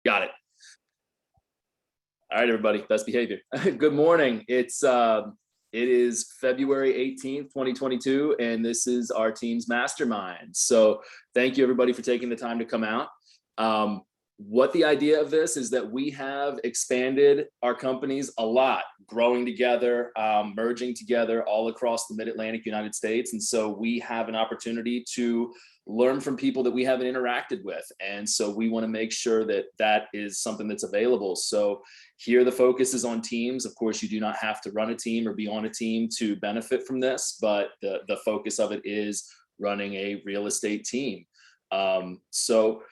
Got it. All right, everybody, best behavior. Good morning. It is February 18th, 2022, and this is our team's Mastermind. So thank you, everybody, for taking the time to come out. What the idea of this is that we have expanded our companies a lot, growing together, merging together all across the Mid-Atlantic United States. And so we have an opportunity to learn from people that we haven't interacted with. And so we want to make sure that that is something that's available. So here the focus is on teams. Of course, you do not have to run a team or be on a team to benefit from this, but the focus of it is running a real estate team. So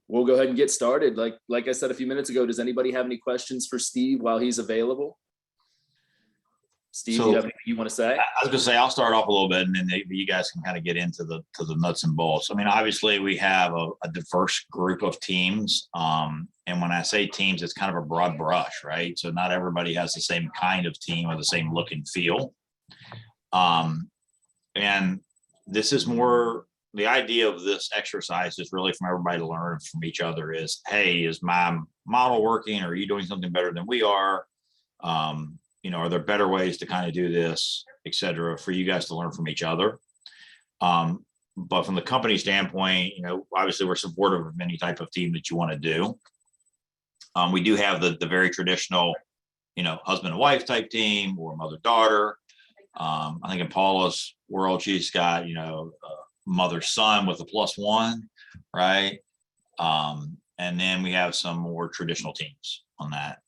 we'll go ahead and get started. Like I said a few minutes ago, does anybody have any questions for Steve while he's available? Steve, do you have anything you want to say? I was going to say, I'll start off a little bit and then maybe you guys can kind of get into the nuts and bolts. I mean, obviously we have a diverse group of teams. And when I say teams, it's kind of a broad brush, right? So not everybody has the same kind of team or the same look and feel. And this is more, the idea of this exercise is really from everybody to learn from each other is, hey, is my model working? Or are you doing something better than we are? Are there better ways to kind of do this, et cetera, for you guys to learn from each other? But from the company standpoint, obviously we're supportive of any type of team that you want to do. We do have the very traditional, husband and wife type team or mother-daughter. I think in Paula's world, she's got, mother-son with a +1, right? And then we have some more traditional teams on that.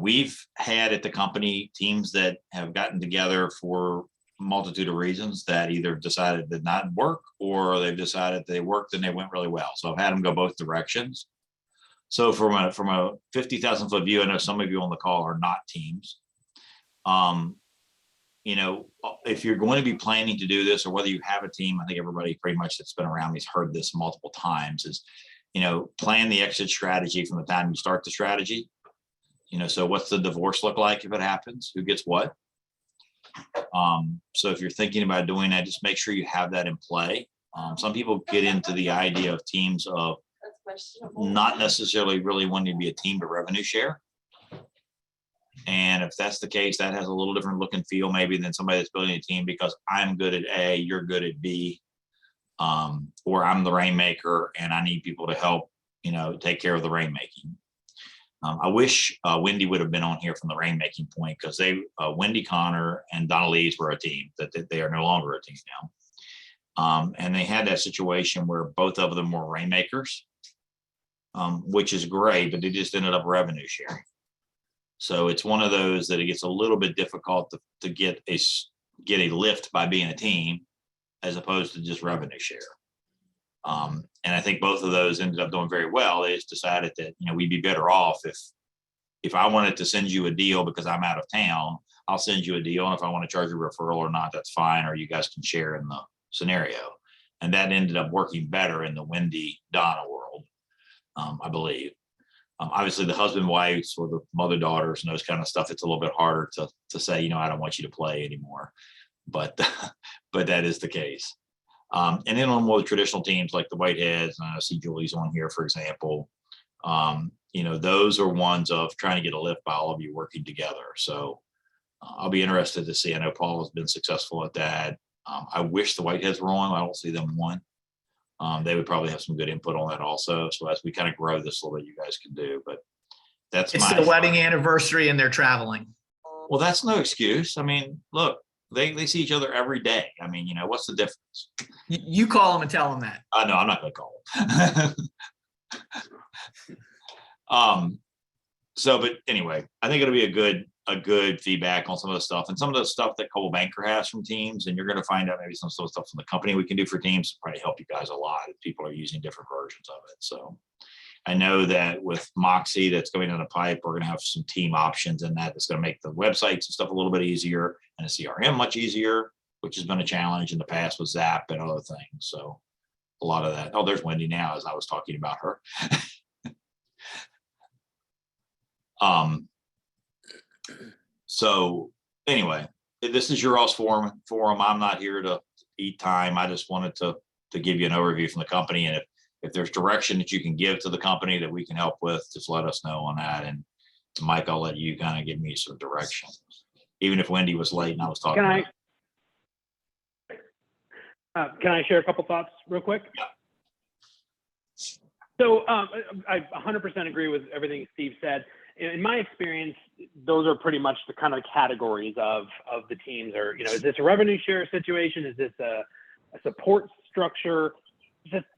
We've had at the company teams that have gotten together for a multitude of reasons that either decided did not work or they've decided they worked and they went really well. So I've had them go both directions. So from a 50,000 foot view, I know some of you on the call are not teams. If you're going to be planning to do this or whether you have a team, I think everybody pretty much that's been around me's heard this multiple times is, plan the exit strategy from the time you start the strategy. So what's the divorce look like if it happens? Who gets what? So if you're thinking about doing that, just make sure you have that in play. Some people get into the idea of teams of not necessarily really wanting to be a team to revenue share. And if that's the case, that has a little different look and feel maybe than somebody that's building a team because I'm good at A, you're good at B, or I'm the rainmaker and I need people to help, take care of the rainmaking. I wish Wendy would have been on here from the rainmaking point because Wendy Connor and Donna Lees were a team that they are no longer a team now. And they had that situation where both of them were rainmakers, which is great, but they just ended up revenue sharing. So it's one of those that it gets a little bit difficult to get a lift by being a team as opposed to just revenue share. And I think both of those ended up doing very well. They just decided that, we'd be better off if I wanted to send you a deal because I'm out of town, I'll send you a deal. And if I want to charge a referral or not, that's fine. Or you guys can share in the scenario. And that ended up working better in the Wendy Donna world, I believe. Obviously the husband, wives or the mother, daughters and those kind of stuff, it's a little bit harder to say, I don't want you to play anymore, but that is the case. And then on more traditional teams like the Whiteheads, and I see Julie's on here, for example, those are ones of trying to get a lift by all of you working together. So I'll be interested to see. I know Paul has been successful at that. I wish the Whiteheads were on. I don't see them on. They would probably have some good input on that also. So as we kind of grow this a little bit, you guys can do, but it's their wedding anniversary and they're traveling. Well, that's no excuse. I mean, look, they see each other every day. I mean, what's the difference? You call them and tell them that. No, I'm not going to call them. But anyway, I think it'll be a good feedback on some of the stuff and some of the stuff that Coldwell Banker has from teams. And you're going to find out maybe some stuff from the company we can do for teams to probably help you guys a lot if people are using different versions of it. So I know that with Moxie that's going in the pipe, we're going to have some team options in that's going to make the websites and stuff a little bit easier and the CRM much easier, which has been a challenge in the past with Zap and other things. So a lot of that. Oh, there's Wendy now as I was talking about her. So anyway, this is your all's forum. I'm not here to eat time. I just wanted to give you an overview from the company. And if there's direction that you can give to the company that we can help with, just let us know on that. And Mike, I'll let you kind of give me some direction, even if Wendy was late and I was talking. Can I share a couple thoughts real quick? Yeah. So I 100% agree with everything Steve said. In my experience, those are pretty much the kind of categories of the teams. Or, is this a revenue share situation? Is this a support structure?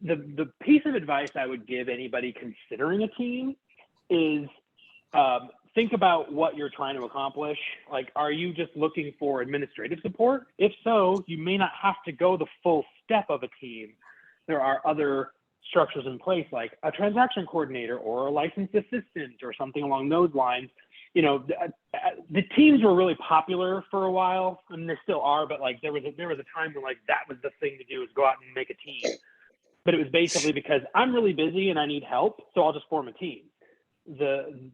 The piece of advice I would give anybody considering a team is think about what you're trying to accomplish. Like, are you just looking for administrative support? If so, you may not have to go the full step of a team. There are other structures in place, like a transaction coordinator or a licensed assistant or something along those lines. The teams were really popular for a while, and they still are, but like there was a time when like that was the thing to do, is go out and make a team. But it was basically because I'm really busy and I need help, so I'll just form a team. The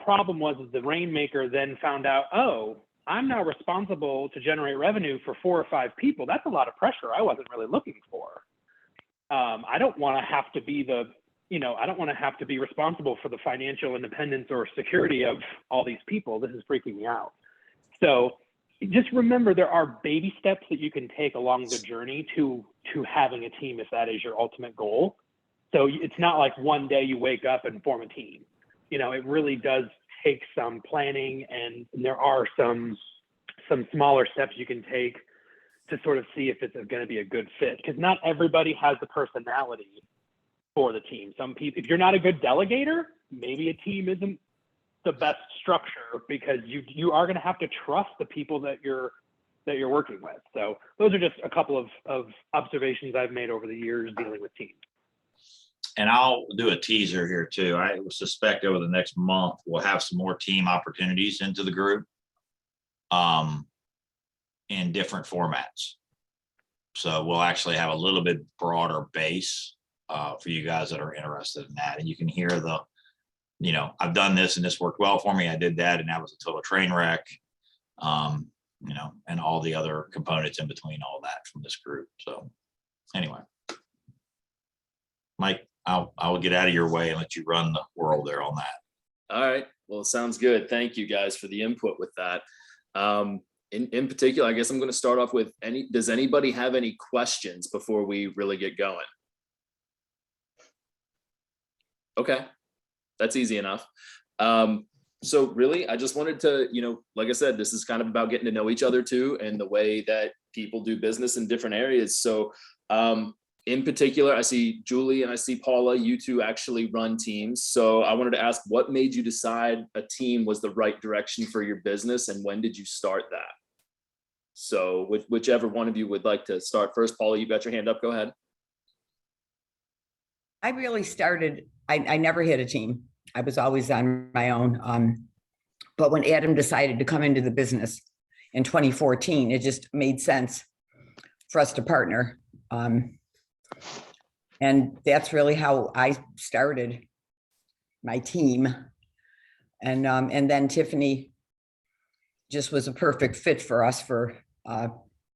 problem was the Rainmaker then found out, oh, I'm now responsible to generate revenue for 4 or 5 people. That's a lot of pressure I wasn't really looking for. I don't want to have to be I don't want to have to be responsible for the financial independence or security of all these people. This is freaking me out. So just remember, there are baby steps that you can take along the journey to having a team, if that is your ultimate goal. So it's not like one day you wake up and form a team. It really does take some planning, and there are some smaller steps you can take to sort of see if it's going to be a good fit, because not everybody has the personality for the team. Some people, if you're not a good delegator, maybe a team isn't the best structure, because you are going to have to trust the people that you're working with. So those are just a couple of observations I've made over the years dealing with teams. And I'll do a teaser here too. I suspect over the next month, we'll have some more team opportunities into the group in different formats. So we'll actually have a little bit broader base for you guys that are interested in that. And you can hear I've done this and this worked well for me. I did that and that was a total train wreck, and all the other components in between all that from this group. So anyway, Mike, I'll get out of your way and let you run the world there on that. All right. Well, it sounds good. Thank you guys for the input with that. In particular, I guess I'm going to start off with does anybody have any questions before we really get going? Okay. That's easy enough. So really, I just wanted to, like I said, this is kind of about getting to know each other too, and the way that people do business in different areas. So in particular, I see Julie and I see Paula, you two actually run teams. So I wanted to ask, what made you decide a team was the right direction for your business, and when did you start that? So whichever one of you would like to start first. Paula, you got your hand up, go ahead. I really started, I never had a team. I was always on my own. But when Adam decided to come into the business in 2014, it just made sense for us to partner. And that's really how I started my team. And then Tiffany just was a perfect fit for us for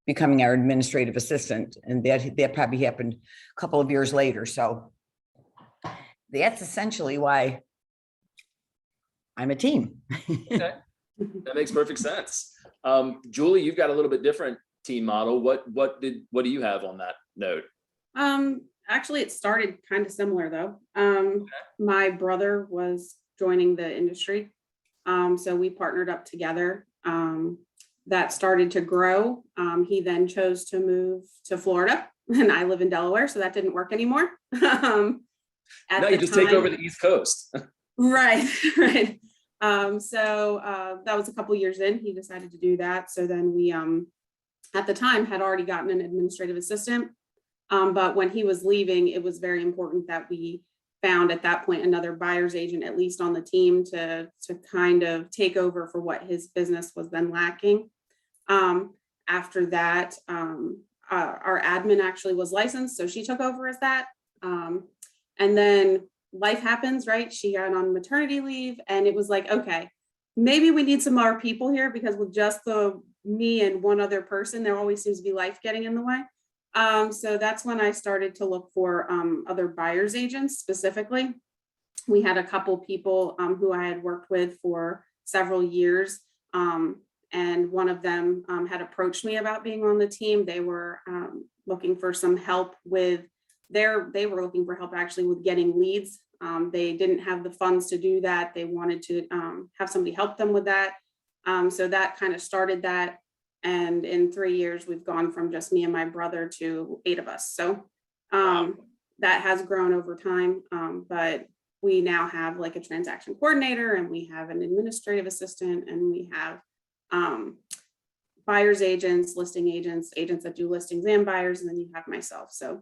becoming our administrative assistant. And that probably happened a couple of years later. So that's essentially why I'm a team. Okay. That makes perfect sense. Julie, you've got a little bit different team model. What do you have on that note? Actually, it started kind of similar though. My brother was joining the industry. So we partnered up together. That started to grow. He then chose to move to Florida, and I live in Delaware, so that didn't work anymore. Now you just take over the East Coast. Right. So that was a couple years in, he decided to do that. So then we, at the time, had already gotten an administrative assistant. But when he was leaving, it was very important that we found at that point another buyer's agent, at least on the team, to kind of take over for what his business was then lacking. After that, our admin actually was licensed, so she took over as that. And then life happens, right? She got on maternity leave, and it was like, okay, maybe we need some more people here, because with just me and one other person, there always seems to be life getting in the way. So that's when I started to look for other buyer's agents specifically. We had a couple people who I had worked with for several years. And one of them had approached me about being on the team. They were looking for some help with they were looking for help actually with getting leads. They didn't have the funds to do that. They wanted to have somebody help them with that. So that kind of started that. And in 3 years, we've gone from just me and my brother to 8 of us. So that has grown over time. But we now have like a transaction coordinator, and we have an administrative assistant, and we have buyer's agents, listing agents, agents that do listings and buyers, and then you have myself. So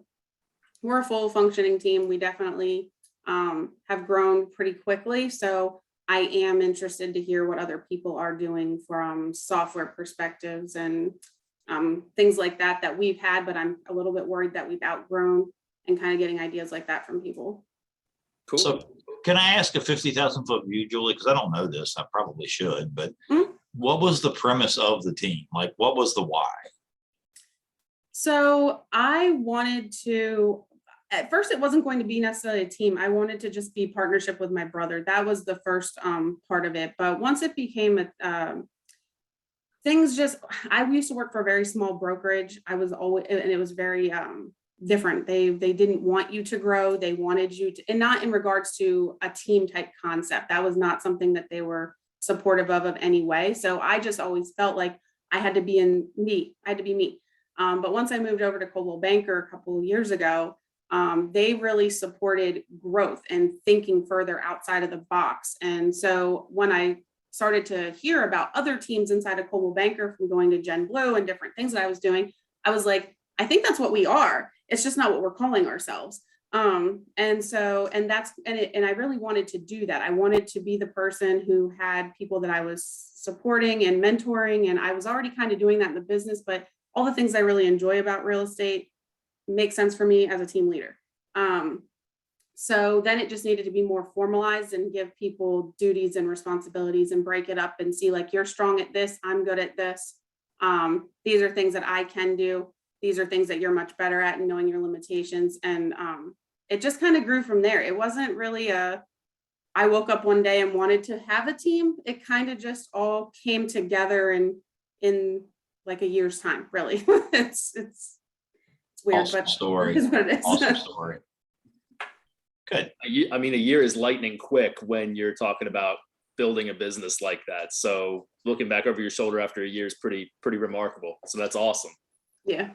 we're a full functioning team. We definitely have grown pretty quickly. So I am interested to hear what other people are doing from software perspectives and things like that we've had, but I'm a little bit worried that we've outgrown, and kind of getting ideas like that from people. Cool. So can I ask a 50,000-foot view, Julie? Because I don't know this. I probably should, but what was the premise of the team? Like, what was the why? So I wanted to, at first it wasn't going to be necessarily a team. I wanted to just be partnership with my brother. That was the first part of it. But once it became I used to work for a very small brokerage. I was always, and it was very different. They didn't want you to grow. They wanted you to, and not in regards to a team type concept. That was not something that they were supportive of any way. So I just always felt like I had to be me. I had to be me. But once I moved over to Coldwell Banker a couple of years ago, they really supported growth and thinking further outside of the box. And so when I started to hear about other teams inside of Coldwell Banker, from going to Gen Blue and different things that I was doing, I was like, I think that's what we are. It's just not what we're calling ourselves. And I really wanted to do that. I wanted to be the person who had people that I was supporting and mentoring. And I was already kind of doing that in the business, but all the things I really enjoy about real estate make sense for me as a team leader. So then it just needed to be more formalized and give people duties and responsibilities and break it up and see, like, you're strong at this, I'm good at this. These are things that I can do. These are things that you're much better at, and knowing your limitations. And it just kind of grew from there. It wasn't really I woke up one day and wanted to have a team. It kind of just all came together in like a year's time, really. It's weird, Awesome but story. it is what it is. Awesome story. Good. I mean, a year is lightning quick when you're talking about building a business like that. So looking back over your shoulder after a year is pretty remarkable. So that's awesome. Yeah.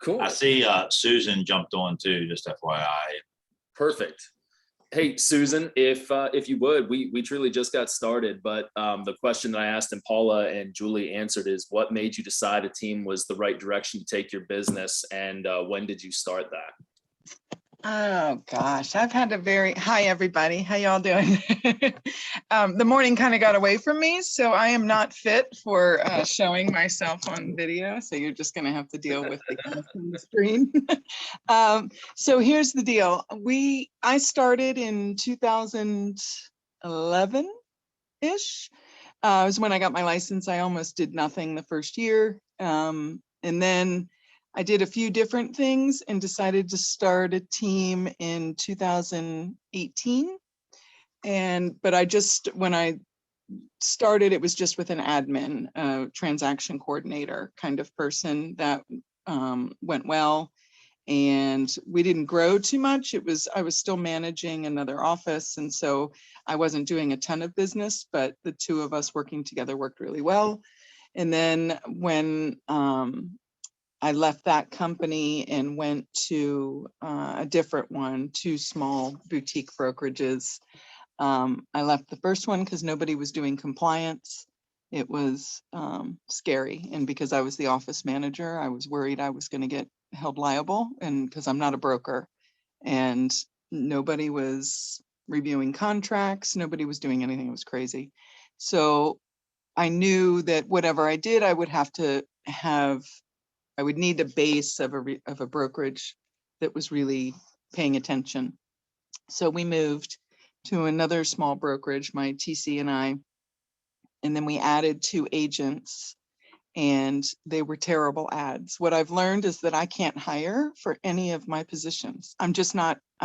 Cool. I see Susan jumped on too, just FYI. Perfect. Hey, Susan, if you would, we truly just got started, but the question that I asked and Paula and Julie answered is, what made you decide a team was the right direction to take your business, and when did you start that? Oh gosh, I've had hi everybody, how y'all doing? The morning kind of got away from me, so I am not fit for showing myself on video. So you're just gonna have to deal with the screen. So here's the deal. I started in 2011-ish. Was when I got my license. I almost did nothing the first year. And then I did a few different things and decided to start a team in 2018. But when I started, it was just with an admin, transaction coordinator kind of person that went well. And we didn't grow too much. I was still managing another office. And so I wasn't doing a ton of business, but the two of us working together worked really well. And then when I left that company and went to a different one, 2 small boutique brokerages. I left the first one because nobody was doing compliance. It was scary. And because I was the office manager, I was worried I was going to get held liable, and because I'm not a broker, and nobody was reviewing contracts. Nobody was doing anything. It was crazy. So I knew that whatever I did, I would need a base of a brokerage that was really paying attention. So we moved to another small brokerage, my TC and I, and then we added 2 agents. and they were terrible ads. What I've learned is that I can't hire for any of my positions. I'm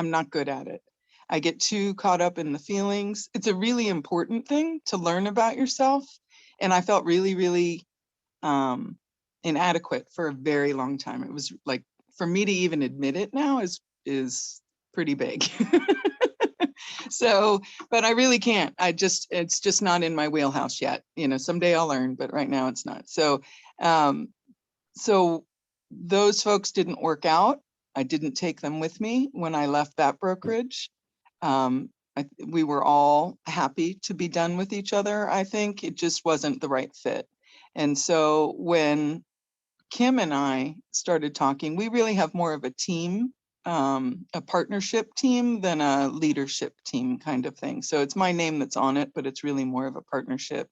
not good at it. I get too caught up in the feelings. It's a really important thing to learn about yourself. And I felt really, really inadequate for a very long time. It was like, for me to even admit it now is pretty big. So, but I really can't. It's just not in my wheelhouse yet. You know, someday I'll learn, but right now it's not. So, so those folks didn't work out. I didn't take them with me when I left that brokerage. We were all happy to be done with each other. I think it just wasn't the right fit. And so when Kim and I started talking, we really have more of a team, a partnership team than a leadership team kind of thing. So it's my name that's on it, but it's really more of a partnership.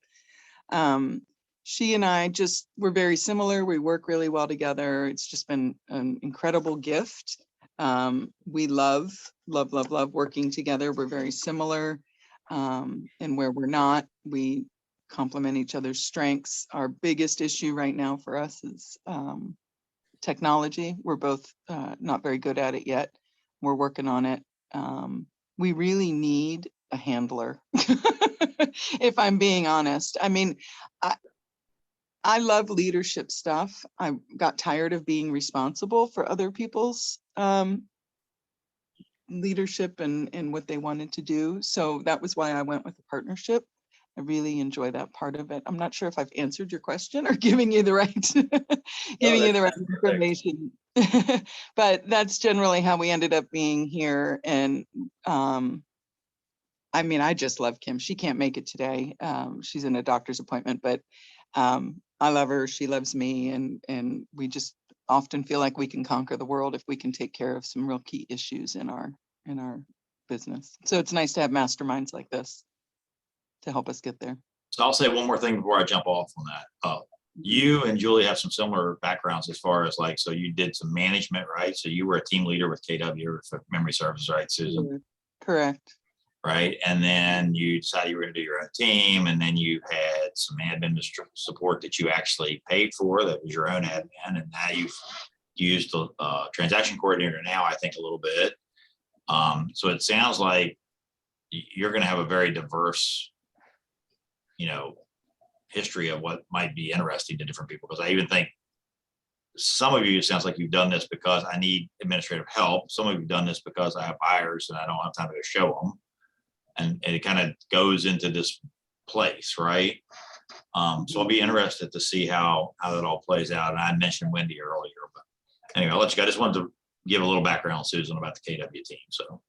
She and I we're very similar. We work really well together. It's just been an incredible gift. We love working together. We're very similar. And where we're not, we complement each other's strengths. Our biggest issue right now for us is technology. We're both not very good at it yet. We're working on it. We really need a handler, if I'm being honest. I mean, I love leadership stuff. I got tired of being responsible for other people's leadership and what they wanted to do. So that was why I went with the partnership. I really enjoy that part of it. I'm not sure if I've answered your question or giving you the right information, but that's generally how we ended up being here. And I mean, I just love Kim. She can't make it today. She's in a doctor's appointment, but I love her. She loves me, and we just often feel like we can conquer the world if we can take care of some real key issues in our business. So it's nice to have masterminds like this to help us get there. So I'll say one more thing before I jump off on that. You and Julie have some similar backgrounds as far as like, so you did some management, right? So you were a team leader with KW, if memory serves, right, Susan? Correct. Right. And then you decided you were going to do your own team. And then you had some admin support that you actually paid for. That was your own admin. And now you've used the transaction coordinator now, I think, a little bit. So it sounds like you're going to have a very diverse, history of what might be interesting to different people. Because I even think some of you, it sounds like you've done this because I need administrative help. Some of you have done this because I have buyers and I don't have time to show them. And it kind of goes into this place, right? So I'll be interested to see how that all plays out. And I mentioned Wendy earlier, but anyway, I'll let you go. I just wanted to give a little background, Susan, about the KW team. So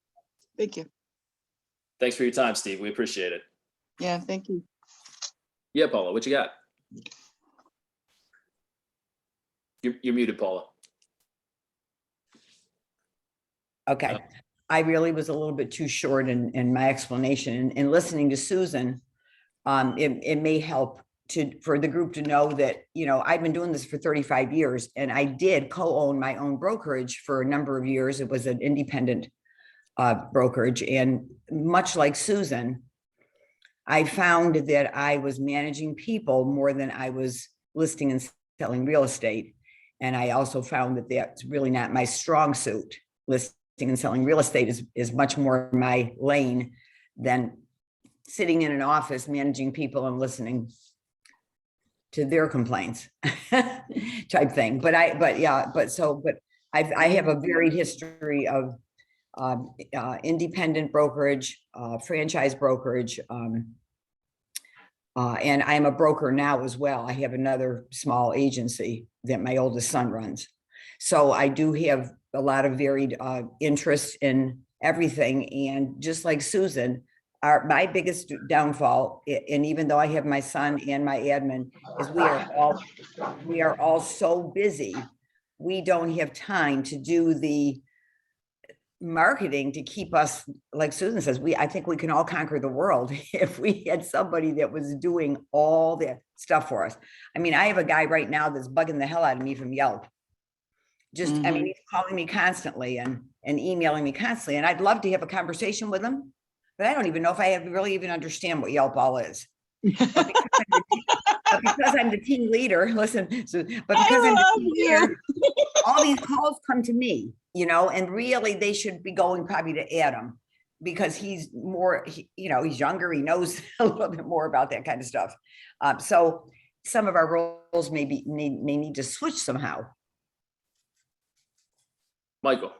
Thank you. Thanks for your time, Steve. We appreciate it. Yeah, thank you. Yeah, Paula, what you got? You're muted, Paula. Okay. I really was a little bit too short in my explanation, and listening to Susan, it may help for the group to know that, I've been doing this for 35 years, and I did co-own my own brokerage for a number of years. It was an independent brokerage. And much like Susan, I found that I was managing people more than I was listing and selling real estate. And I also found that that's really not my strong suit. Listing and selling real estate is much more my lane than sitting in an office managing people and listening to their complaints type thing. But I have a varied history of independent brokerage, franchise brokerage, and I'm a broker now as well. I have another small agency that my oldest son runs. So I do have a lot of varied interests in everything. And just like Susan, my biggest downfall, and even though I have my son and my admin, is we are all so busy. We don't have time to do the marketing to keep us, like Susan says, I think we can all conquer the world if we had somebody that was doing all that stuff for us. I mean, I have a guy right now that's bugging the hell out of me from Yelp. Just, I mean, he's calling me constantly and emailing me constantly, and I'd love to have a conversation with him, but I don't even know if I really even understand what Yelp all is. But because I'm the team leader, listen, but I because I'm the love team you. leader, all these calls come to me, and really they should be going probably to Adam because he's more, he's younger, he knows a little bit more about that kind of stuff. So some of our roles may need to switch somehow. Michael.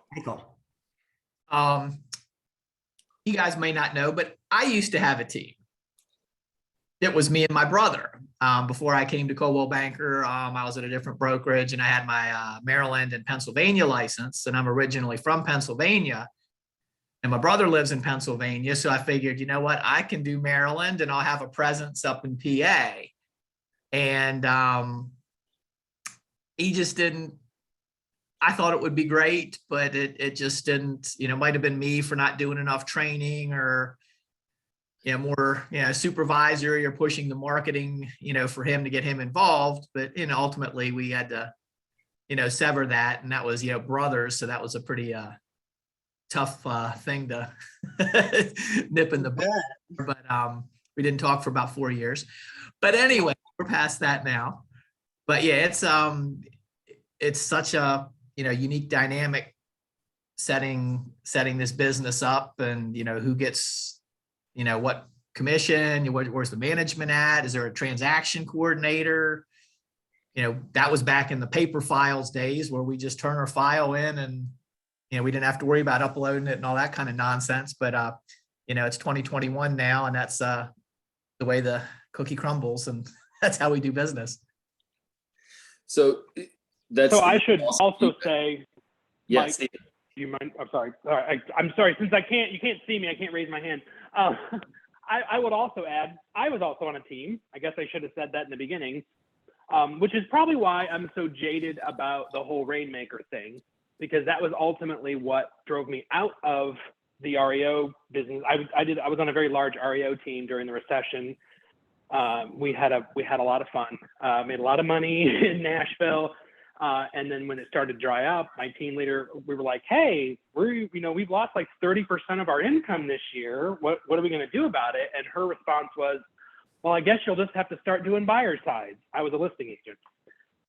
You guys may not know, but I used to have a team. It was me and my brother. Before I came to Coldwell Banker, I was at a different brokerage and I had my Maryland and Pennsylvania license, and I'm originally from Pennsylvania. And my brother lives in Pennsylvania. So I figured, you know what, I can do Maryland and I'll have a presence up in PA. And he just didn't. I thought it would be great, but it just didn't, might have been me for not doing enough training or, more, supervisor, you're pushing the marketing, for him to get him involved. But, ultimately we had to, sever that. And that was, brothers. So that was a pretty tough thing to nip in the bud. But we didn't talk for about 4 years. But anyway, we're past that now. But yeah, it's such a, unique dynamic setting this business up, and who gets what commission, where's the management at, is there a transaction coordinator? That was back in the paper files days where we just turn our file in and we didn't have to worry about uploading it and all that kind of nonsense. But it's 2021 now, and that's the way the cookie crumbles, and that's how we do business. So So I should also say, yes. Mike, do you mind? I'm sorry. All right, I'm sorry. Since you can't see me, I can't raise my hand. I would also add, I was also on a team. I guess I should have said that in the beginning, which is probably why I'm so jaded about the whole Rainmaker thing, because that was ultimately what drove me out of the REO business. I was on a very large REO team during the recession. We had a lot of fun, made a lot of money in Nashville. And then when it started to dry up, my team leader, we were like, hey, we've lost like 30% of our income this year. What are we going to do about it? And her response was, well, I guess you'll just have to start doing buyer sides. I was a listing agent.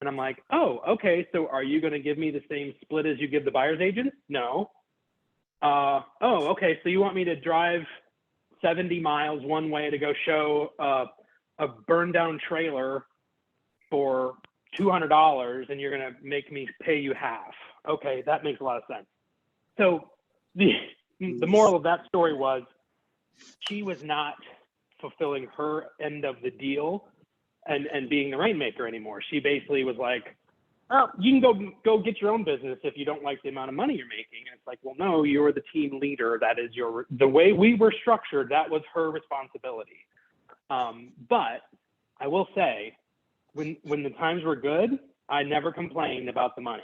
And I'm like, oh, okay. So are you going to give me the same split as you give the buyer's agents? No. Oh, okay. So you want me to drive 70 miles one way to go show a burned down trailer for $200, and you're going to make me pay you half. Okay, that makes a lot of sense. So the moral of that story was she was not fulfilling her end of the deal and being the Rainmaker anymore. She basically was like, oh, you can go get your own business if you don't like the amount of money you're making. And it's like, well, no, you're the team leader. That is the way we were structured. That was her responsibility. But I will say, when the times were good, I never complained about the money.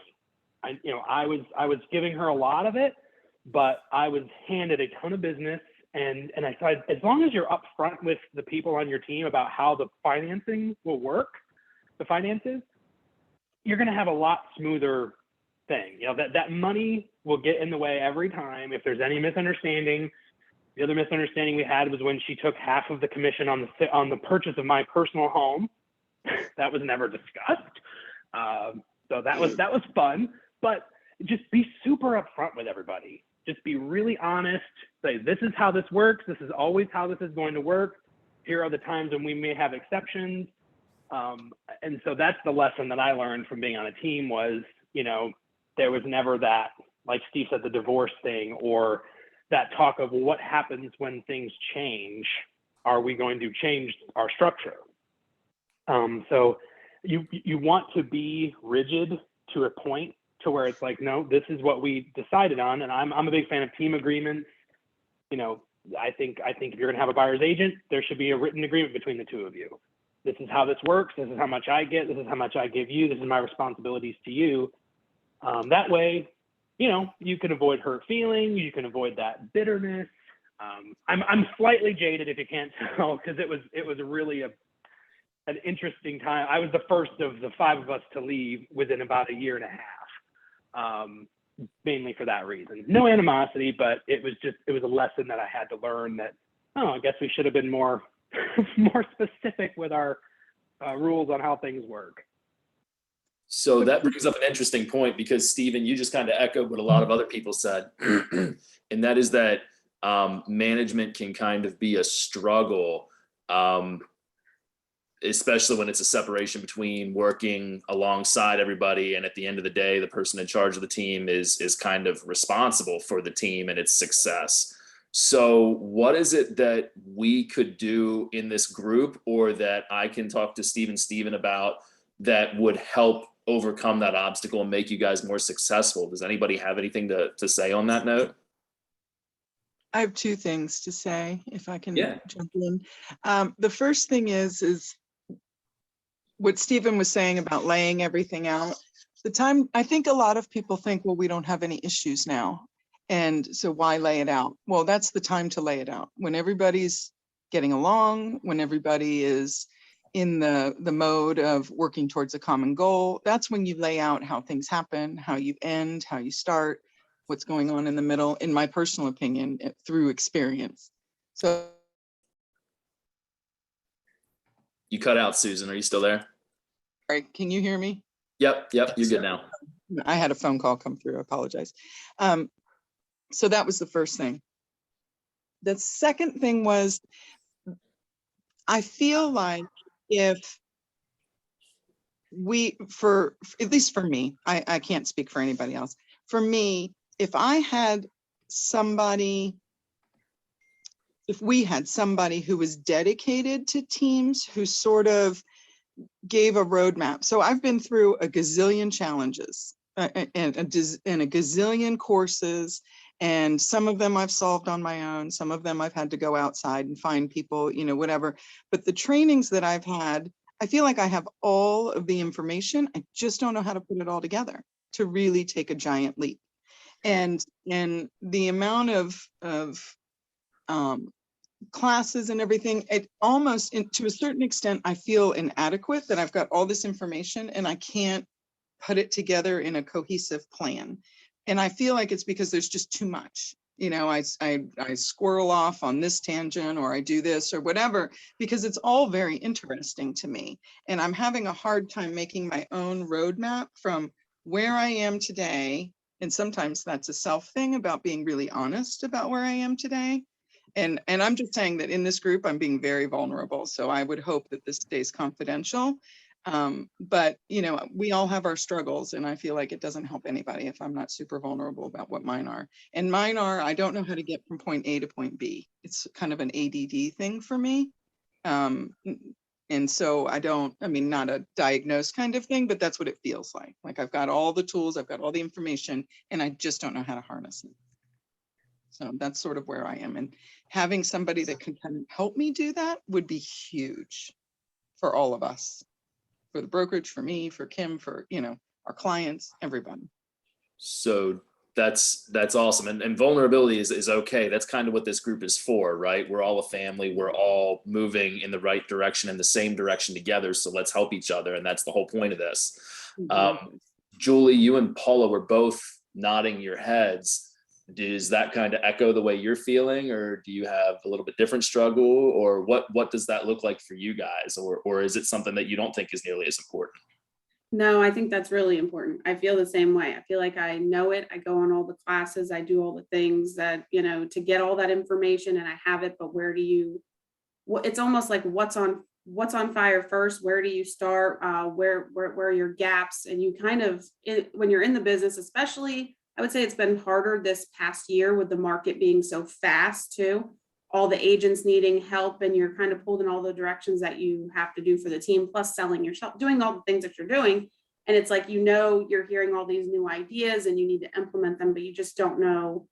I was giving her a lot of it, but I was handed a ton of business, and I thought, as long as you're upfront with the people on your team about how the financing will work, the finances, you're going to have a lot smoother thing. That money will get in the way every time if there's any misunderstanding. The other misunderstanding we had was when she took half of the commission on the purchase of my personal home. That was never discussed. So that was fun, but just be super upfront with everybody. Just be really honest. Say, this is how this works. This is always how this is going to work. Here are the times when we may have exceptions. And so that's the lesson that I learned from being on a team was, there was never that, like Steve said, the divorce thing, or that talk of, well, what happens when things change? Are we going to change our structure? So you want to be rigid to a point to where it's like, no, this is what we decided on. And I'm a big fan of team agreements. I think if you're gonna have a buyer's agent, there should be a written agreement between the two of you. This is how this works. This is how much I get. This is how much I give you. This is my responsibilities to you. That way, you can avoid hurt feelings. You can avoid that bitterness. I'm slightly jaded, if you can't tell, because it was really an interesting time. I was the first of the 5 of us to leave within about a year and a half, mainly for that reason. No animosity, but it was a lesson that I had to learn that, I guess we should have been more specific with our rules on how things work. So that brings up an interesting point, because Stephen, you just kind of echoed what a lot of other people said, and that is that management can kind of be a struggle, especially when it's a separation between working alongside everybody, and at the end of the day, the person in charge of the team is kind of responsible for the team and its success. So what is it that we could do in this group, or that I can talk to Stephen about, that would help overcome that obstacle and make you guys more successful? Does anybody have anything to say on that note? I have two things to say, if I can Yeah. jump in. The first thing is what Stephen was saying about laying everything out. I think a lot of people think, well, we don't have any issues now, and so why lay it out? Well, that's the time to lay it out. When everybody's getting along, when everybody is in the mode of working towards a common goal, that's when you lay out how things happen, how you end, how you start, what's going on in the middle, in my personal opinion, through experience. So. You cut out, Susan. Are you still there? All right, can you hear me? Yep, you're good now. I had a phone call come through, I apologize. So that was the first thing. The second thing was, I feel like if at least for me, I can't speak for anybody else. For me, if we had somebody who was dedicated to teams, who sort of gave a roadmap. So I've been through a gazillion challenges and a gazillion courses, and some of them I've solved on my own. Some of them I've had to go outside and find people, whatever. But the trainings that I've had, I feel like I have all of the information. I just don't know how to put it all together to really take a giant leap. And the amount of classes and everything, it almost, to a certain extent, I feel inadequate that I've got all this information and I can't put it together in a cohesive plan. And I feel like it's because there's just too much. I squirrel off on this tangent, or I do this or whatever, because it's all very interesting to me. And I'm having a hard time making my own roadmap from where I am today. And sometimes that's a self thing about being really honest about where I am today. And I'm just saying that in this group, I'm being very vulnerable. So I would hope that this stays confidential. But, we all have our struggles, and I feel like it doesn't help anybody if I'm not super vulnerable about what mine are. And mine are, I don't know how to get from point A to point B. It's kind of an ADD thing for me. And so not a diagnosed kind of thing, but that's what it feels like. Like I've got all the tools, I've got all the information, and I just don't know how to harness it. So that's sort of where I am. And having somebody that can kind of help me do that would be huge for all of us, for the brokerage, for me, for Kim, for, our clients, everybody. So that's awesome. And vulnerability is okay. That's kind of what this group is for, right? We're all a family. We're all moving in the right direction, in the same direction together. So let's help each other. And that's the whole point of this. Julie, you and Paula were both nodding your heads. Does that kind of echo the way you're feeling, or do you have a little bit different struggle, or what does that look like for you guys? Or is it something that you don't think is nearly as important? No, I think that's really important. I feel the same way. I feel like I know it. I go on all the classes. I do all the things that, to get all that information, and I have it, but it's almost like what's on fire first? Where do you start? Where are your gaps? And you kind of, when you're in the business, especially, I would say it's been harder this past year with the market being so fast too. All the agents needing help, and you're kind of pulled in all the directions that you have to do for the team, plus selling yourself, doing all the things that you're doing. And it's like, you're hearing all these new ideas and you need to implement them, but you just don't know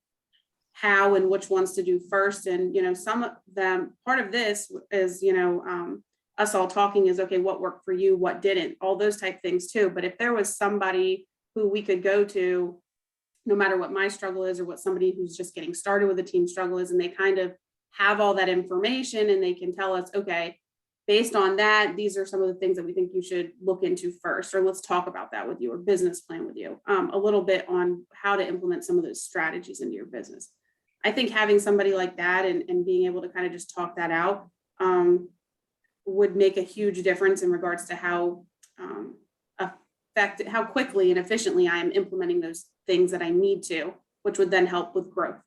how and which ones to do first. And, some of them, part of this is, us all talking is, okay, what worked for you, what didn't, all those type things too. But if there was somebody who we could go to, no matter what my struggle is, or what somebody who's just getting started with a team struggle is, and they kind of have all that information and they can tell us, okay, based on that, these are some of the things that we think you should look into first, or let's talk about that with you, or business plan with you, a little bit on how to implement some of those strategies into your business. I think having somebody like that and being able to kind of just talk that out would make a huge difference in regards to how how quickly and efficiently I am implementing those things that I need to, which would then help with growth.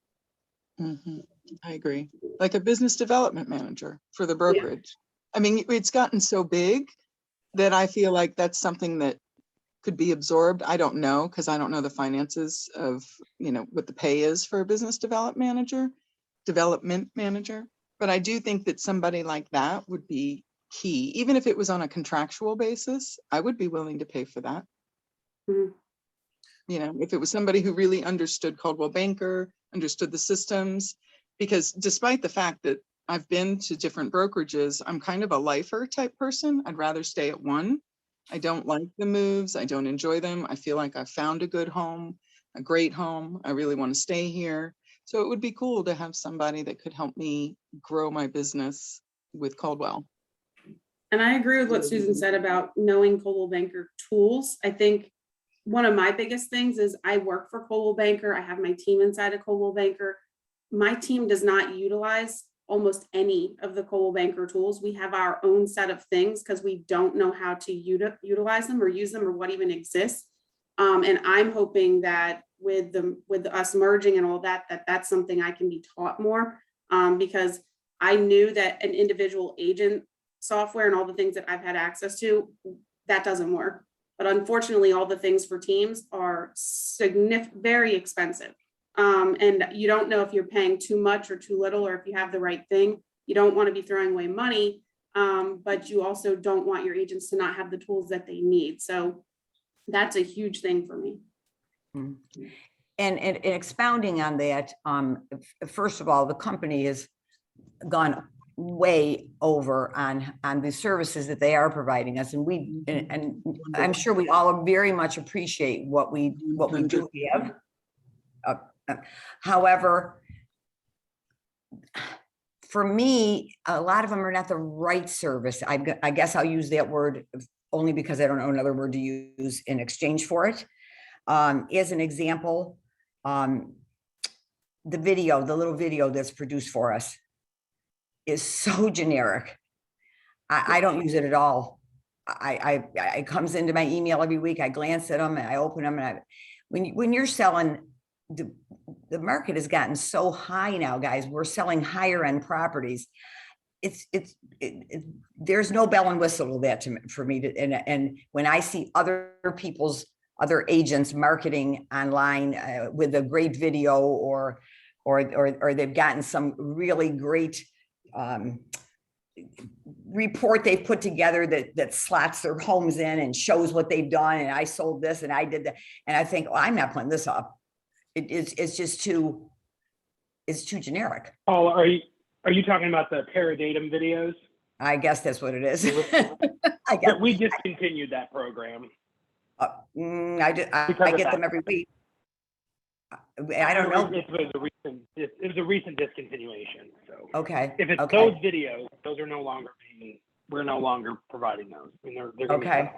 Mhm. I agree. Like a business development manager for the brokerage. I mean, it's gotten so big that I feel like that's something that could be absorbed. I don't know, because I don't know the finances of, what the pay is for a business development manager. But I do think that somebody like that would be key. Even if it was on a contractual basis, I would be willing to pay for that. Mhm. If it was somebody who really understood Coldwell Banker, understood the systems, because despite the fact that I've been to different brokerages, I'm kind of a lifer type person. I'd rather stay at one. I don't like the moves. I don't enjoy them. I feel like I've found a good home, a great home. I really want to stay here. So it would be cool to have somebody that could help me grow my business with Coldwell. And I agree with what Susan said about knowing Coldwell Banker tools. I think one of my biggest things is I work for Coldwell Banker. I have my team inside of Coldwell Banker. My team does not utilize almost any of the Coldwell Banker tools. We have our own set of things because we don't know how to utilize them or use them or what even exists. And I'm hoping that with us merging and all that, that's something I can be taught more, because I knew that an individual agent software and all the things that I've had access to, that doesn't work. But unfortunately, all the things for teams are very expensive. And you don't know if you're paying too much or too little, or if you have the right thing. You don't want to be throwing away money, but you also don't want your agents to not have the tools that they need. So that's a huge thing for me. And expounding on that, first of all, the company has gone way over on the services that they are providing us, and I'm sure we all very much appreciate what we do have. However, for me, a lot of them are not the right service. I guess I'll use that word only because I don't know another word to use in exchange for it. As an example, the little video that's produced for us is so generic. I don't use it at all. It comes into my email every week. I glance at them and I open them, and when you're selling, the market has gotten so high now, guys. We're selling higher end properties. There's no bell and whistle to that for me and when I see other agents marketing online with a great video or they've gotten some really great report they've put together that slots their homes in and shows what they've done, and I sold this and I did that, and I think, I'm not putting this up. It's just too generic. Oh, are you talking about the Paradatum videos? I guess that's what it is. We discontinued that program. I get them every week. I don't know. It was a recent discontinuation. So okay. If it's those videos, those are no longer we're no longer providing those. I mean, they're going to be cut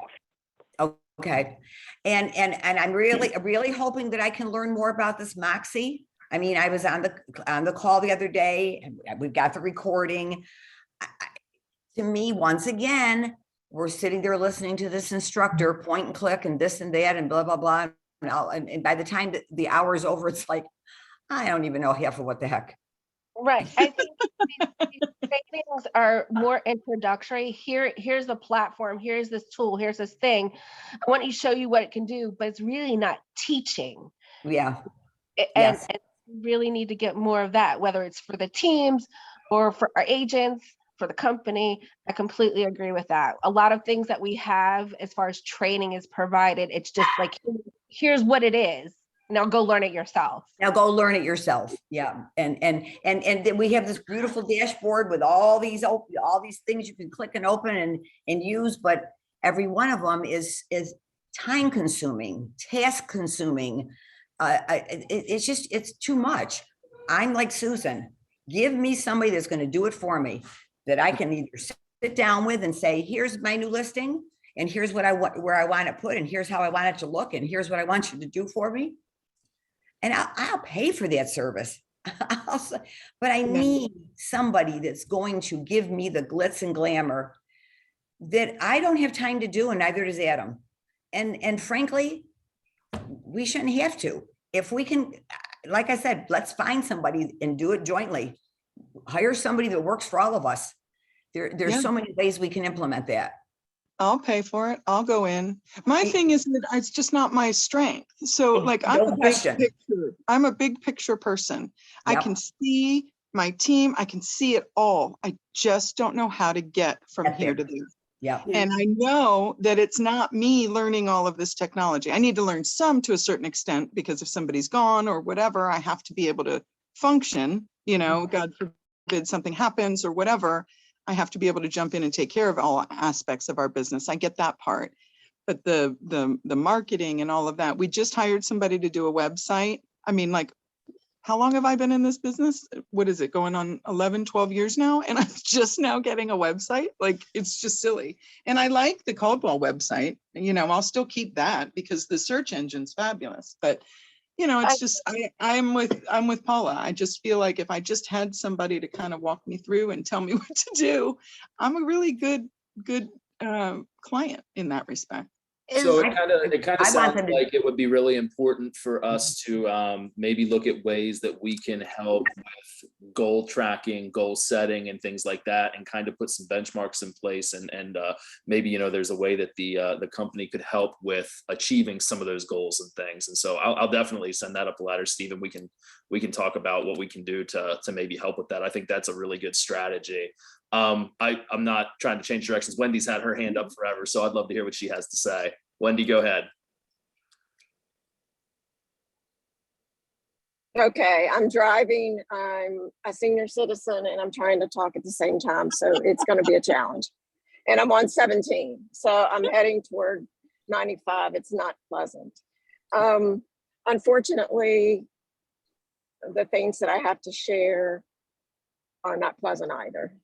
off. Okay. And I'm really hoping that I can learn more about this Moxie. I mean, I was on the call the other day, and we've got the recording. To me, once again, we're sitting there listening to this instructor point and click and this and that and blah, blah, blah. And by the time that the hour is over, it's like, I don't even know half of what the heck. Right. I think these trainings are more introductory. Here's the platform. Here's this tool. Here's this thing. I want to show you what it can do, but it's really not teaching. Yeah. And really need to get more of that, whether it's for the teams or for our agents, for the company. I completely agree with that. A lot of things that we have as far as training is provided, it's just like, here's what it is. Now go learn it yourself. Yeah. And then we have this beautiful dashboard with all these things you can click and open and use, but every one of them is time consuming, task consuming. It's too much. I'm like Susan, give me somebody that's going to do it for me, that I can either sit down with and say, here's my new listing, and here's what where I want it put, and here's how I want it to look, and here's what I want you to do for me. And I'll pay for that service. But I need somebody that's going to give me the glitz and glamour that I don't have time to do, and neither does Adam. And frankly, we shouldn't have to. If we can, like I said, let's find somebody and do it jointly. Hire somebody that works for all of us. There's Yeah. so many ways we can implement that. I'll pay for it. I'll go in. My thing is that it's just not my strength. So like I'm No a big question. picture. I'm a big picture person. I Yep. can see my team. I can see it all. I just don't know how to get from Get here there. to there. Yeah. Yeah. And I know that it's not me learning all of this technology. I need to learn some to a certain extent, because if somebody's gone or whatever, I have to be able to function, you know, God forbid something happens or whatever. I have to be able to jump in and take care of all aspects of our business. I get that part. But the marketing and all of that, we just hired somebody to do a website. I mean, like, how long have I been in this business? What is it, going on 11, 12 years now? And I'm just now getting a website. Like, it's just silly. And I like the Caldwell website. You know, I'll still keep that because the search engine's fabulous. But, you know, it's just, I'm with Paula. I just feel like if I just had somebody to kind of walk me through and tell me what to do, I'm a really good client in that respect. So I- it kind I of want sounds them to- like it would be really important for us to maybe look at ways that we can help with goal tracking, goal setting, and things like that, and kind of put some benchmarks in place. And maybe, you know, there's a way that the company could help with achieving some of those goals and things. And so I'll definitely send that up the ladder, Steve, and we can talk about what we can do to maybe help with that. I think that's a really good strategy. I'm not trying to change directions. Wendy's had her hand up forever, so I'd love to hear what she has to say. Wendy, go ahead. Okay, I'm driving, I'm a senior citizen, and I'm trying to talk at the same time, so it's going to be a challenge. And I'm on 17, so I'm heading toward 95. It's not pleasant. Unfortunately, the things that I have to share are not pleasant either.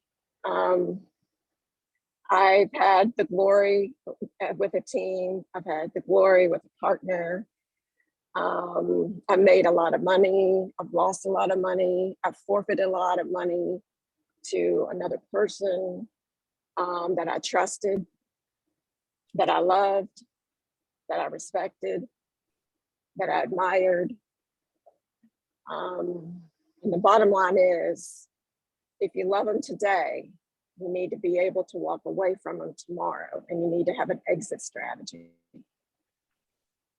I've had the glory with a team. I've had the glory with a partner. I've made a lot of money. I've lost a lot of money. I've forfeited a lot of money to another person that I trusted, that I loved, that I respected, that I admired. And the bottom line is, if you love them today, you need to be able to walk away from them tomorrow, and you need to have an exit strategy.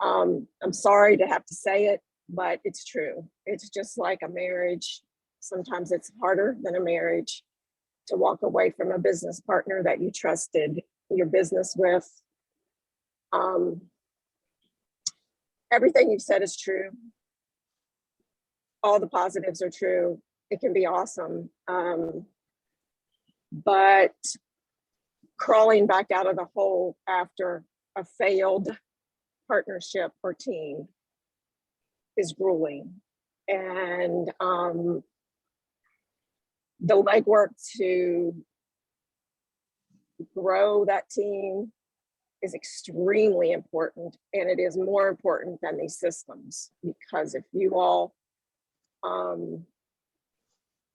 I'm sorry to have to say it, but it's true. It's just like a marriage. Sometimes it's harder than a marriage to walk away from a business partner that you trusted your business with. Everything you've said is true. All the positives are true. It can be awesome. But crawling back out of the hole after a failed partnership or team is grueling. And the legwork to grow that team is extremely important. And it is more important than these systems, because if you all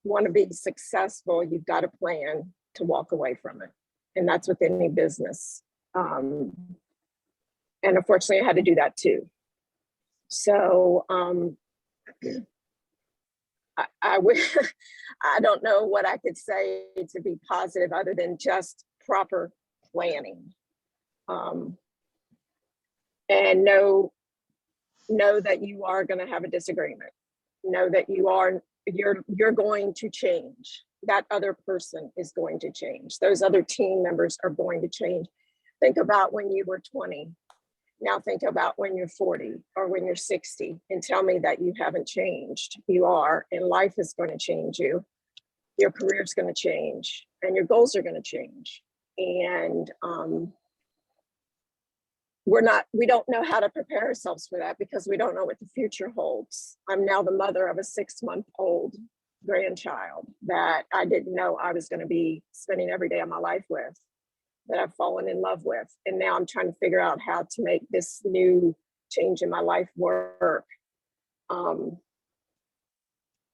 want to be successful, you've got a plan to walk away from it. And that's with any business. And unfortunately, I had to do that too. So I don't know what I could say to be positive other than just proper planning. And know that you are going to have a disagreement. Know that you're going to change. That other person is going to change. Those other team members are going to change. Think about when you were 20. Now think about when you're 40 or when you're 60, and tell me that you haven't changed. You are, and life is going to change you. Your career is going to change, and your goals are going to change. And we don't know how to prepare ourselves for that, because we don't know what the future holds. I'm now the mother of a 6-month-old grandchild that I didn't know I was going to be spending every day of my life with, that I've fallen in love with. And now I'm trying to figure out how to make this new change in my life work.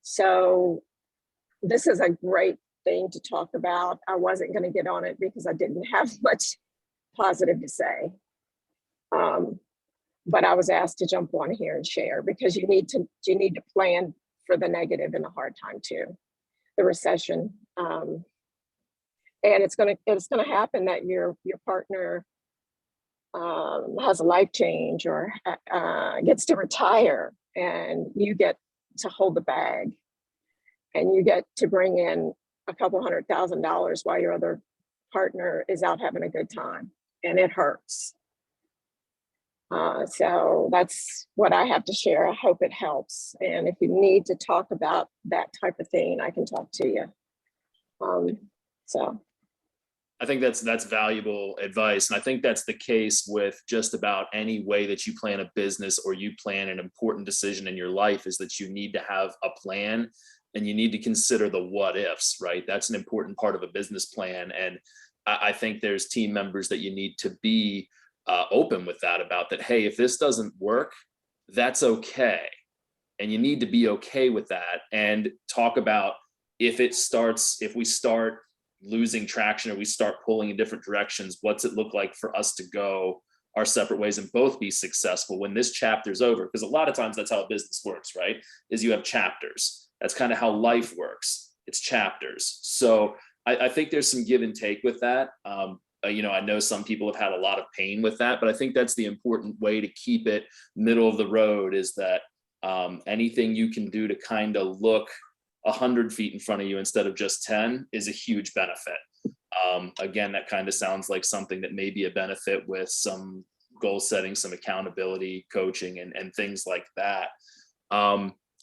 So this is a great thing to talk about. I wasn't going to get on it because I didn't have much positive to say. But I was asked to jump on here and share because you need to plan for the negative in a hard time too, the recession. And it's gonna happen that your partner has a life change or gets to retire, and you get to hold the bag, and you get to bring in a couple $100,000 while your other partner is out having a good time, and it hurts. So that's what I have to share. I hope it helps. And if you need to talk about that type of thing, I can talk to you. So I think that's valuable advice. And I think that's the case with just about any way that you plan a business or you plan an important decision in your life, is that you need to have a plan and you need to consider the what ifs, right? That's an important part of a business plan. And I think there's team members that you need to be open with that, about that. Hey, if this doesn't work, that's okay. And you need to be okay with that, and talk about if we start losing traction or we start pulling in different directions, what's it look like for us to go our separate ways and both be successful when this chapter's over? Because a lot of times that's how a business works, right? Is you have chapters. That's kind of how life works. It's chapters. So I think there's some give and take with that. I know some people have had a lot of pain with that, but I think that's the important way to keep it middle of the road, is that anything you can do to kind of look 100 feet in front of you instead of just 10 is a huge benefit. Again, that kind of sounds like something that may be a benefit with some goal setting, some accountability, coaching, and things like that.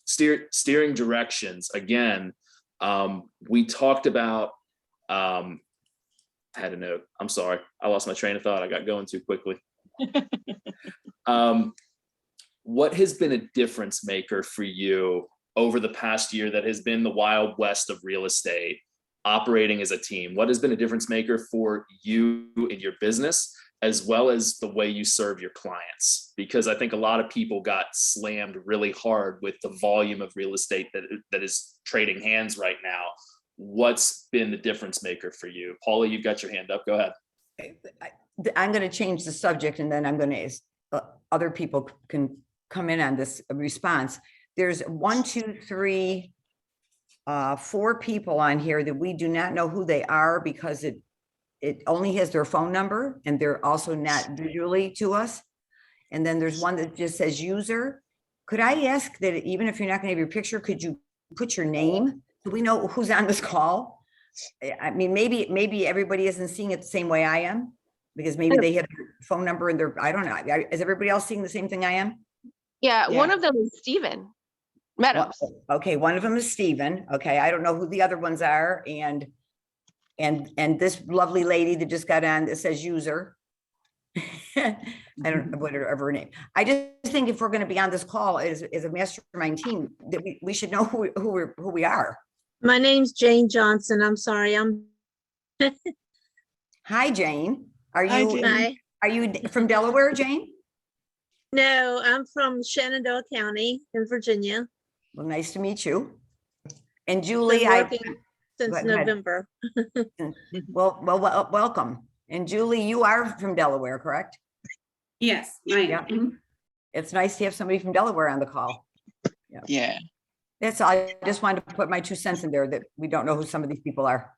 Steering directions. Again, we talked about, I had a note. I'm sorry. I lost my train of thought. I got going too quickly. What has been a difference maker for you over the past year that has been the Wild West of real estate, operating as a team? What has been a difference maker for you in your business, as well as the way you serve your clients? Because I think a lot of people got slammed really hard with the volume of real estate that is trading hands right now. What's been the difference maker for you? Paula, you've got your hand up. Go ahead. I'm going to change the subject, and then I'm going to, other people can come in on this response. There's 1, 2, 3, 4 people on here that we do not know who they are, because it only has their phone number, and they're also not visually to us. And then there's one that just says user. Could I ask that even if you're not going to have your picture, could you put your name? Do we know who's on this call? I mean, maybe everybody isn't seeing it the same way I am, because maybe they have their phone number and I don't know. Is everybody else seeing the same thing I am? Yeah, one of them is Steven Meadows. Well, okay, one of them is Steven. Okay, I don't know who the other ones are. And this lovely lady that just got on that says user. I don't know whatever her name. I just think if we're going to be on this call as a mastermind team, that we should know who we are. My name's Jane Johnson. I'm sorry. Hi, Jane. Hi, Jane. Are you from Delaware, Jane? No, I'm from Shenandoah County in Virginia. Well, nice to meet you. And Been Julie, working since go ahead. November. well, welcome. And Julie, you are from Delaware, correct? Yes, right. Yeah. It's nice to have somebody from Delaware on the call. Yeah. That's all. I just wanted to put my 2 cents in there, that we don't know who some of these people are.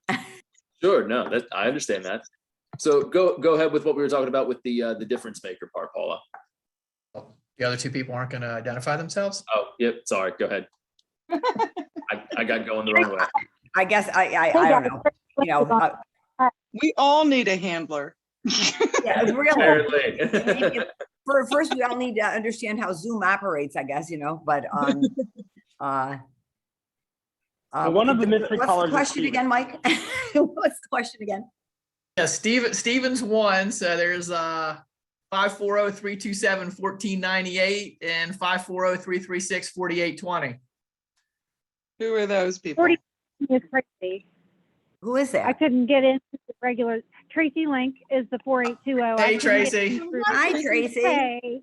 Sure. No, I understand that. So go ahead with what we were talking about with the difference maker part, Paula. The other 2 people aren't going to identify themselves. Oh, yep. Sorry. Go ahead. I got going the wrong way. I guess I don't know. We all need a handler. Yeah, really. Apparently. First, we all need to understand how Zoom operates, I guess, but one of the mystery what's callers the is question Steven. again, Mike? What's the question again? Yeah, Steven's one. So there's 540-327-1498 and 540-336-4820. Who are those people? It's Tracy. Who is that? I couldn't get into the regular. Tracy Link is the 4820. Hey, Tracy. Hi, Tracy. Hey.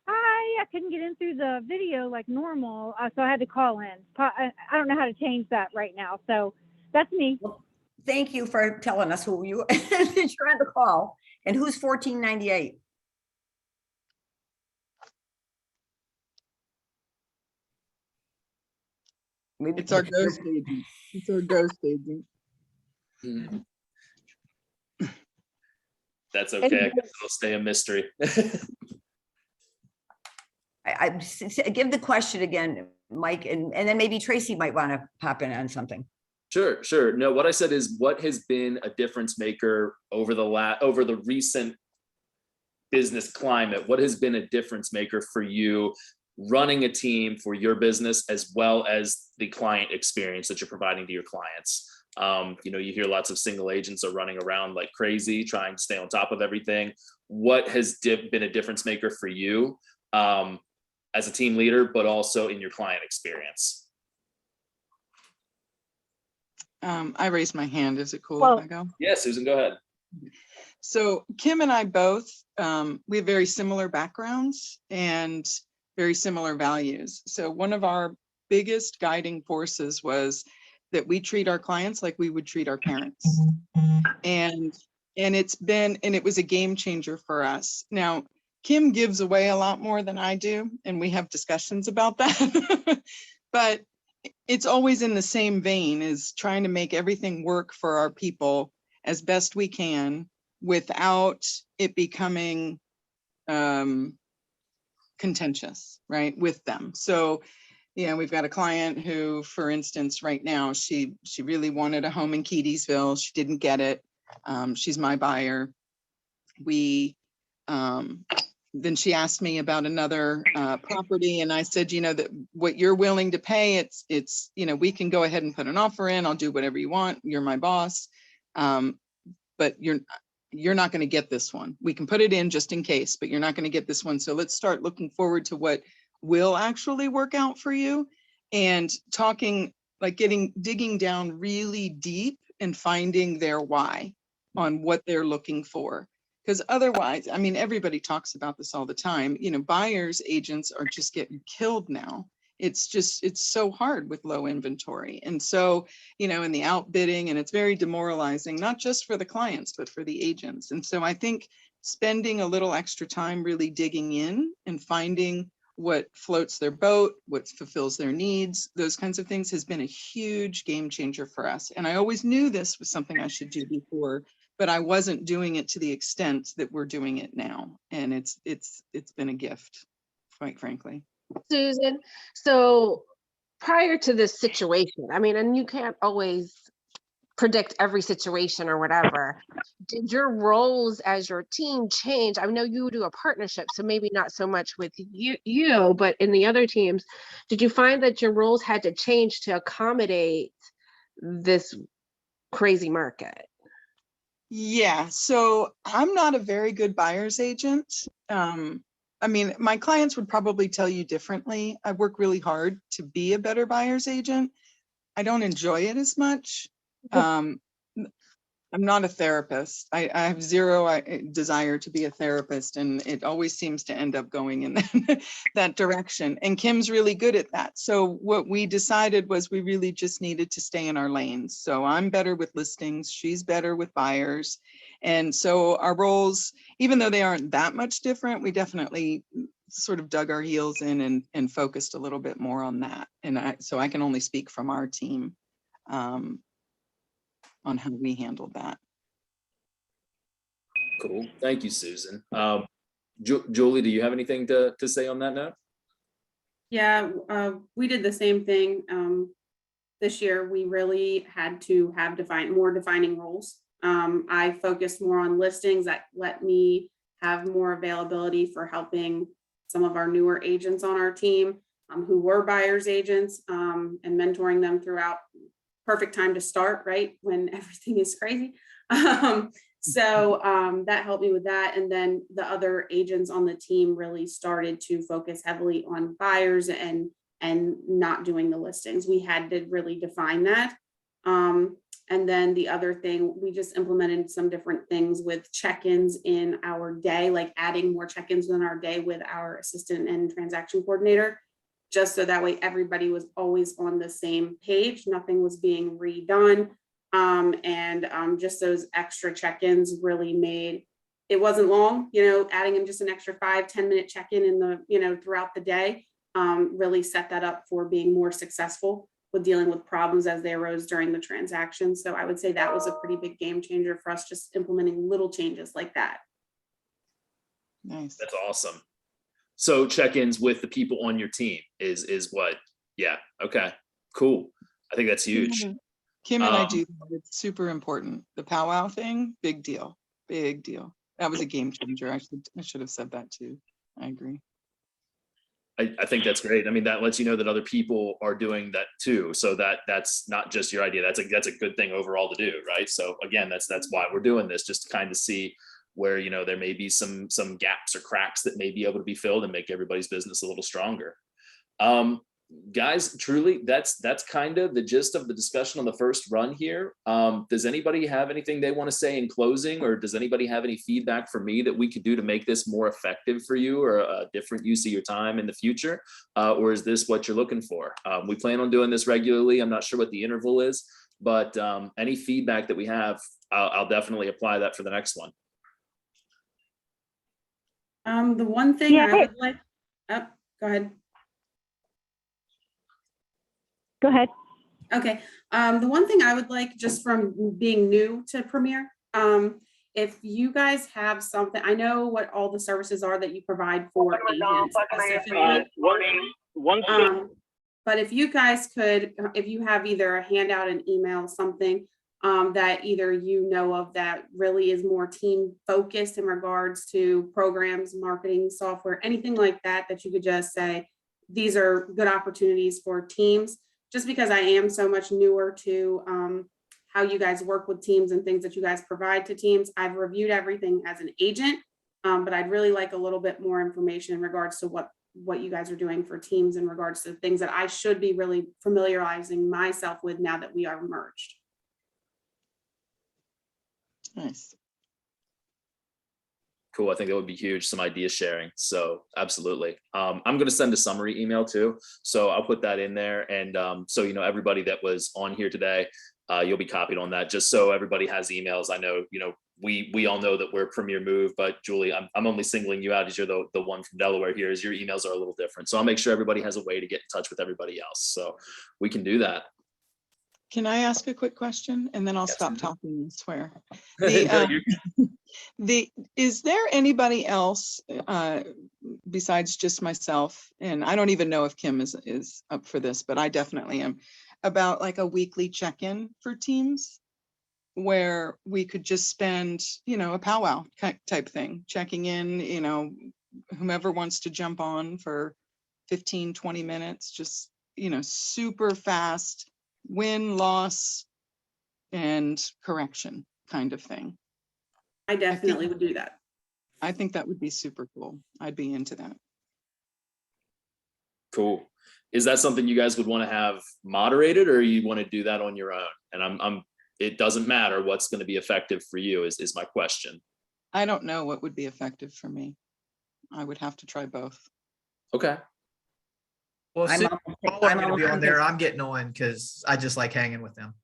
Hi. I couldn't get in through the video like normal, so I had to call in. I don't know how to change that right now. So That's me. Well, thank you for telling us who you you're on the call and who's 1498. Maybe It's our ghost agent. It's our ghost agent. Mhm. That's okay. I guess it'll stay a mystery. Give the question again, Mike, and then maybe Tracy might want to pop in on something. Sure. No, what I said is, what has been a difference maker over the recent business climate? What has been a difference maker for you running a team for your business, as well as the client experience that you're providing to your clients? You hear lots of single agents are running around like crazy, trying to stay on top of everything. What has been a difference maker for you as a team leader, but also in your client experience? I raised my hand. Is it cool Well, if I go? Yeah, Susan, go ahead. So Kim and I both, we have very similar backgrounds and very similar values. So one of our biggest guiding forces was that we treat our clients like we would treat our parents. And it was a game changer for us. Now, Kim gives away a lot more than I do, and we have discussions about that. But it's always in the same vein as trying to make everything work for our people as best we can without it becoming contentious, right, with them. So, we've got a client who, for instance, right now, she really wanted a home in Keedysville. She didn't get it. She's my buyer. Then she asked me about another property, and I said, that what you're willing to pay, it's we can go ahead and put an offer in. I'll do whatever you want. You're my boss, but you're not going to get this one. We can put it in just in case, but you're not going to get this one. So let's start looking forward to what will actually work out for you, and talking, like digging down really deep and finding their why on what they're looking for. Because otherwise, everybody talks about this all the time. Buyers agents are just getting killed now. It's so hard with low inventory. And so, in the outbidding, and it's very demoralizing, not just for the clients, but for the agents. And so I think spending a little extra time really digging in and finding what floats their boat, what fulfills their needs, those kinds of things has been a huge game changer for us. And I always knew this was something I should do before, but I wasn't doing it to the extent that we're doing it now. And it's been a gift, quite frankly. Susan, so prior to this situation, and you can't always predict every situation or whatever, did your roles as your team change? I know you do a partnership, so maybe not so much with you, but in the other teams, did you find that your roles had to change to accommodate this crazy market? Yeah, so I'm not a very good buyer's agent. My clients would probably tell you differently. I work really hard to be a better buyer's agent. I don't enjoy it as much. I'm not a therapist. I have zero desire to be a therapist, and it always seems to end up going in that direction. And Kim's really good at that. So what we decided was we really just needed to stay in our lanes. So I'm better with listings. She's better with buyers. And so our roles, even though they aren't that much different, we definitely sort of dug our heels in and focused a little bit more on that. And so I can only speak from our team on how we handled that. Cool. Thank you, Susan. Julie, do you have anything to say on that note? Yeah, we did the same thing. This year, we really had to have more defining roles. I focused more on listings that let me have more availability for helping some of our newer agents on our team who were buyers agents and mentoring them throughout. Perfect time to start, right? When everything is crazy. So that helped me with that. And then the other agents on the team really started to focus heavily on buyers and not doing the listings. We had to really define that. And then the other thing, we just implemented some different things with check-ins in our day, like adding more check-ins in our day with our assistant and transaction coordinator, just so that way everybody was always on the same page. Nothing was being redone. Just those extra check-ins really made, it wasn't long, adding in just an extra 5-10 minute check-in in the, throughout the day, really set that up for being more successful with dealing with problems as they arose during the transaction. So I would say that was a pretty big game changer for us, just implementing little changes like that. Nice. That's awesome. So check-ins with the people on your team is what? Yeah. Okay. Cool. I think that's huge. Kim and I do. It's super important. The powwow thing, big deal. Big deal. That was a game changer. I should have said that too. I agree. I think that's great. I mean, that lets you know that other people are doing that too. So that's not just your idea. That's a good thing overall to do, right? So again, that's why we're doing this, just to kind of see where, there may be some gaps or cracks that may be able to be filled and make everybody's business a little stronger. Guys, truly, that's kind of the gist of the discussion on the first run here. Does anybody have anything they want to say in closing, or does anybody have any feedback for me that we could do to make this more effective for you, or a different use of your time in the future? Or is this what you're looking for? We plan on doing this regularly. I'm not sure what the interval is, but any feedback that we have, I'll definitely apply that for the next one. The one thing I would like, go ahead. Go ahead. Okay. The one thing I would like, just from being new to Premier, if you guys have something, I know what all the services are that you provide for agents specifically. But if you guys could, if you have either a handout, an email, something that either of that really is more team focused in regards to programs, marketing, software, anything like that, that you could just say, these are good opportunities for teams. Just because I am so much newer to how you guys work with teams and things that you guys provide to teams, I've reviewed everything as an agent, but I'd really like a little bit more information in regards to what you guys are doing for teams in regards to things that I should be really familiarizing myself with now that we are merged. Nice. Cool. I think that would be huge. Some idea sharing. So absolutely. I'm going to send a summary email too. So I'll put that in there. And so, everybody that was on here today, you'll be copied on that, just so everybody has emails. I know, we all know that we're Premier Move, but Julie, I'm only singling you out as you're the one from Delaware here, as your emails are a little different. So I'll make sure everybody has a way to get in touch with everybody else. So we can do that. Can I ask a quick question, and then I'll stop talking, I swear. Is there anybody else besides just myself, and I don't even know if Kim is up for this, but I definitely am, about like a weekly check-in for teams where we could just spend, a powwow type thing, checking in, whomever wants to jump on for 15-20 minutes, just, super fast win, loss, and correction kind of thing. I definitely would do that. I think that would be super cool. I'd be into that. Cool. Is that something you guys would want to have moderated, or you want to do that on your own? And it doesn't matter what's going to be effective for you is my question. I don't know what would be effective for me. I would have to try both. Okay. Well, I'm since on- all are I'm going to be on- on there, I'm getting on because I just like hanging with them.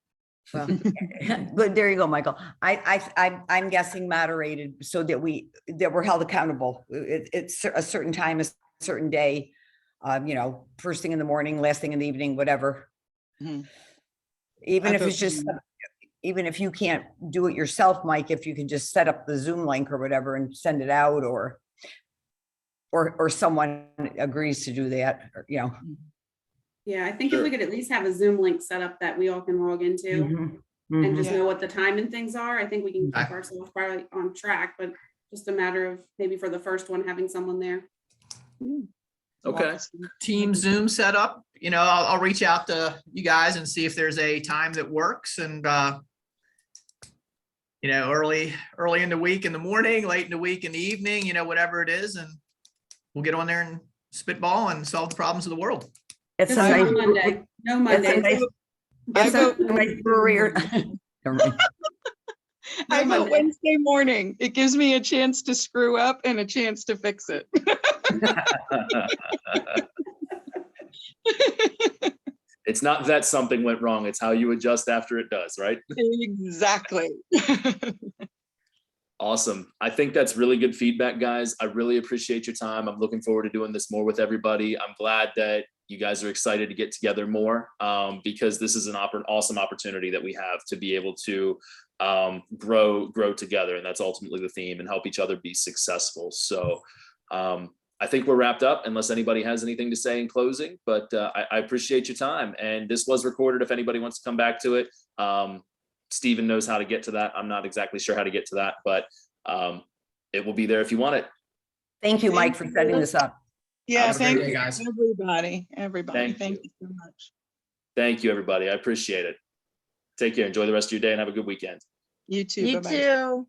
Well, good. There you go, Michael. I'm guessing moderated so that we're held accountable. It's a certain time, a certain day, first thing in the morning, last thing in the evening, whatever. Mhm. Even I if it's vote just, even if you can't do it yourself, Mike, if you can just set up the Zoom link or whatever and send it out, or someone agrees to do that, Yeah, I think Sure. if we could at least have a Zoom link set up that we all can log into and just Yeah. know what the time and things are, I think we can keep Okay. ourselves probably on track, but just a matter of maybe for the first one, having someone there. Okay. Team Zoom setup, I'll reach out to you guys and see if there's a time that works, and early in the week in the morning, late in the week in the evening, whatever it is, and we'll get on there and spitball and solve the problems of the world. It's a Just nice, no Monday, no it's a Monday. nice, I it's a vote nice career. Never mind. I vote Monday. Wednesday morning. It gives me a chance to screw up and a chance to fix it. It's not that something went wrong. It's how you adjust after it does, right? Exactly. Awesome. I think that's really good feedback, guys. I really appreciate your time. I'm looking forward to doing this more with everybody. I'm glad that you guys are excited to get together more, because this is an awesome opportunity that we have to be able to grow together. And that's ultimately the theme, and help each other be successful. So I think we're wrapped up unless anybody has anything to say in closing, but I appreciate your time. And this was recorded if anybody wants to come back to it. Steven knows how to get to that. I'm not exactly sure how to get to that, but it will be there if you want it. Thank you, Mike, for setting this up. Yeah, Have a great thank day, you, guys. everybody. Thank you so much. Thank you, everybody. I appreciate it. Take care. Enjoy the rest of your day and have a good weekend. You too. You Bye-bye. too.